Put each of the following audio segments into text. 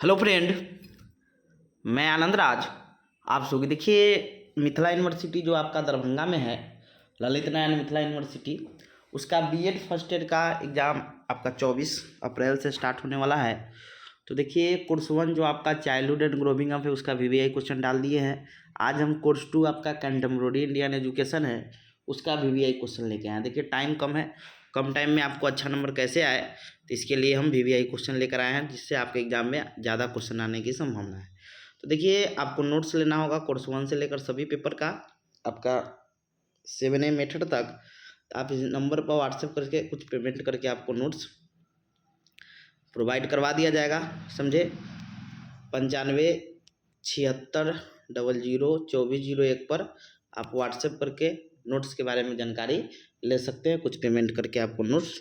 Hello friend, मैं आनंद राज। आप सभी देखिए, मिथिला यूनिवर्सिटी जो आपका दरभंगा में है, ललित नारायण मिथिला यूनिवर्सिटी, उसका बीएड फर्स्ट ईयर का एग्ज़ाम आपका 24 अप्रैल से स्टार्ट होने वाला है। तो देखिए, कोर्स 1 जो आपका चाइल्डहुड एंड ग्रोविंग अप है, उसका वीवीआई क्वेश्चन डाल दिए हैं। आज हम कोर्स 2 आपका कंटेम्प्रेरी इंडियन एजुकेशन है, उसका वीवीआई क्वेश्चन लेके आए हैं। देखिए, टाइम कम है, कम टाइम में आपको अच्छा नंबर कैसे आए, तो इसके लिए हम वीवीआई क्वेश्चन लेकर आए हैं, जिससे आपके एग्जाम में ज़्यादा क्वेश्चन आने की संभावना है। तो देखिए, आपको नोट्स लेना होगा कोर्स 1 से लेकर सभी पेपर का, आपका 7A मेथड तक। आप इस नंबर पर व्हाट्सएप करके कुछ पेमेंट करके आपको नोट्स प्रोवाइड करवा दिया जाएगा, समझे। 9576002401 पर आप व्हाट्सएप करके नोट्स के बारे में जानकारी ले सकते हैं। कुछ पेमेंट करके आपको नोट्स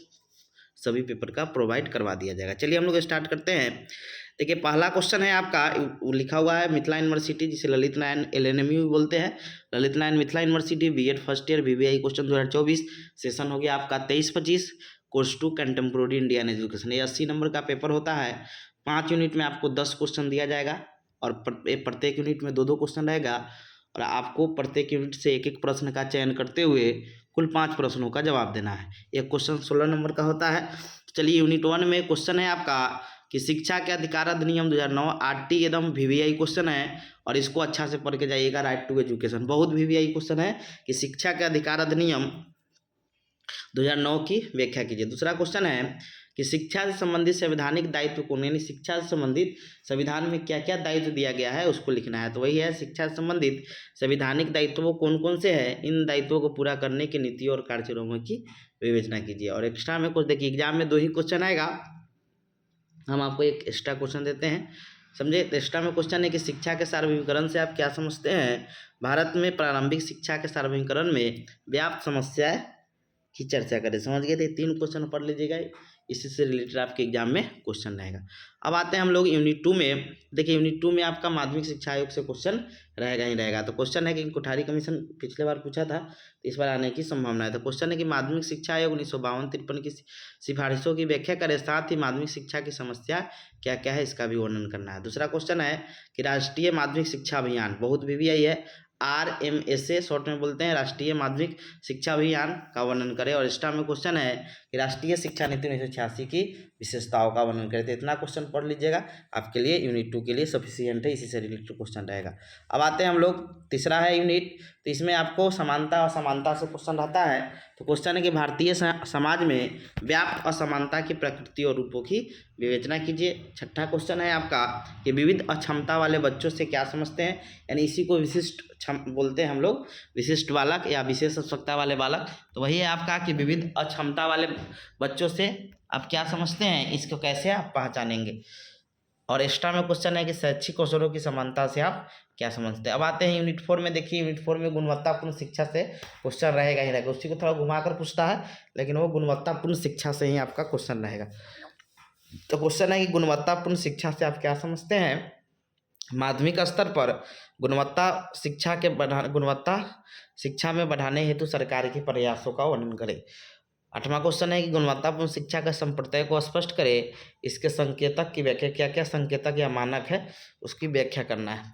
सभी पेपर का प्रोवाइड करवा दिया जाएगा। चलिए हम लोग स्टार्ट करते हैं। देखिए, पहला क्वेश्चन है आपका, लिखा हुआ है मिथिला यूनिवर्सिटी, जिसे ललित नारायण LNMU बोलते हैं, Lalit Narayan Mithila university BEd first year VVI question 2024। Session हो गया आपका 23-25, कोर्स 2 कंटेम्प्रेरी इंडियन एजुकेशन। ये 80 नंबर का पेपर होता है। 5 यूनिट में आपको 10 क्वेश्चन दिया जाएगा और प्रत्येक यूनिट में 2-2 क्वेश्चन रहेगा, और आपको प्रत्येक यूनिट से एक एक प्रश्न का चयन करते हुए कुल 5 प्रश्नों का जवाब देना है। एक क्वेश्चन 16 नंबर का होता है। चलिए, यूनिट 1 में क्वेश्चन है आपका कि शिक्षा के अधिकार अधिनियम 2009 आरटी एकदम वीवीआई क्वेश्चन है, और इसको अच्छा से पढ़ के जाइएगा। राइट टू एजुकेशन बहुत वीवीआई क्वेश्चन है कि शिक्षा के अधिकार अधिनियम 2009 की व्याख्या कीजिए। दूसरा क्वेश्चन है कि शिक्षा से संबंधित संवैधानिक दायित्व कौन, यानी शिक्षा से संबंधित संविधान में क्या क्या दायित्व दिया गया है उसको लिखना है। तो वही है, शिक्षा से संबंधित संवैधानिक दायित्व कौन कौन से हैं, इन दायित्वों को पूरा करने की नीतियों और कार्यक्रमों की विवेचना कीजिए। और एक्स्ट्रा में कुछ देखिए, एग्जाम में 2 ही क्वेश्चन आएगा, हम आपको एक एक्स्ट्रा क्वेश्चन देते हैं, समझे। तो एक्स्ट्रा में क्वेश्चन है कि शिक्षा के सार्वभौमिकरण से आप क्या समझते हैं। भारत में प्रारंभिक शिक्षा के सार्वभौमिकरण में व्याप्त समस्याएं की चर्चा करें। समझ गए थे, 3 क्वेश्चन पढ़ लीजिएगा, इसी से रिलेटेड आपके एग्जाम में क्वेश्चन रहेगा। अब आते हैं हम लोग यूनिट 2 में। देखिए, यूनिट 2 में आपका माध्यमिक शिक्षा आयोग से क्वेश्चन रहेगा ही रहेगा। तो क्वेश्चन है कि कोठारी कमीशन पिछले बार पूछा था, तो इस बार आने की संभावना है। तो क्वेश्चन है कि माध्यमिक शिक्षा आयोग 1952-53 की सिफारिशों की व्याख्या करें, साथ ही माध्यमिक शिक्षा की समस्या क्या क्या है इसका भी वर्णन करना है। दूसरा क्वेश्चन है कि राष्ट्रीय माध्यमिक शिक्षा अभियान, बहुत वीवीआई है, RMSA शॉर्ट में बोलते हैं, राष्ट्रीय माध्यमिक शिक्षा अभियान का वर्णन करें। और एक्स्ट्रा में क्वेश्चन है कि राष्ट्रीय शिक्षा नीति 1986 की विशेषताओं का वर्णन करें। तो इतना क्वेश्चन पढ़ लीजिएगा, आपके लिए यूनिट 2 के लिए सफिशियंट है, इसी से रिलेटेड क्वेश्चन रहेगा। अब आते हैं हम लोग, तीसरा है यूनिट, तो इसमें आपको समानता और असमानता से क्वेश्चन रहता है। तो क्वेश्चन है कि भारतीय समाज में व्याप्त असमानता की प्रकृति और रूपों की विवेचना कीजिए। छठा क्वेश्चन है आपका कि विविध अक्षमता वाले बच्चों से क्या समझते हैं, यानी इसी को विशिष्ट बोलते हैं हम लोग, विशिष्ट बालक या विशेष आवश्यकता वाले बालक। तो वही है आपका कि विविध अक्षमता वाले बच्चों से आप क्या समझते हैं, इसको कैसे आप पहचानेंगे। और एक्स्ट्रा में क्वेश्चन है कि शैक्षिक अवसरों की समानता से आप क्या समझते हैं। अब आते हैं यूनिट 4 में। देखिए, यूनिट 4 में गुणवत्तापूर्ण शिक्षा से क्वेश्चन रहेगा ही रहेगा, उसी को थोड़ा घुमाकर पूछता है, लेकिन वो गुणवत्तापूर्ण शिक्षा से ही आपका क्वेश्चन रहेगा। तो क्वेश्चन है कि गुणवत्तापूर्ण शिक्षा से आप क्या समझते हैं। माध्यमिक स्तर पर गुणवत्ता शिक्षा में बढ़ाने हेतु सरकार के प्रयासों का वर्णन करें। 8वां क्वेश्चन है कि गुणवत्तापूर्ण शिक्षा के संप्रत्यय को स्पष्ट करें, इसके संकेतक की व्याख्या, क्या क्या संकेतक या मानक है उसकी व्याख्या करना है।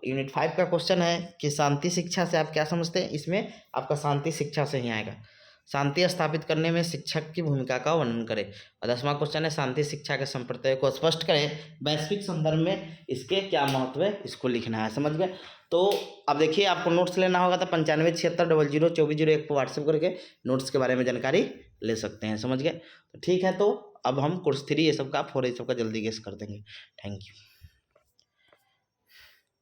यूनिट 5 का क्वेश्चन है कि शांति शिक्षा से आप क्या समझते हैं। इसमें आपका शांति शिक्षा से ही आएगा, शांति स्थापित करने में शिक्षक की भूमिका का वर्णन करें। और 10वां क्वेश्चन है शांति शिक्षा के संप्रत्यय को स्पष्ट करें, वैश्विक संदर्भ में इसके क्या महत्व है इसको लिखना है। समझ गए। तो अब देखिए, आपको नोट्स लेना होगा तो 9576002401 पर व्हाट्सएप करके नोट्स के बारे में जानकारी ले सकते हैं। समझ गए। तो ठीक है, तो अब हम कोर्स 3 ये सब का 4 ये सब का जल्दी गेस कर देंगे। Thank you.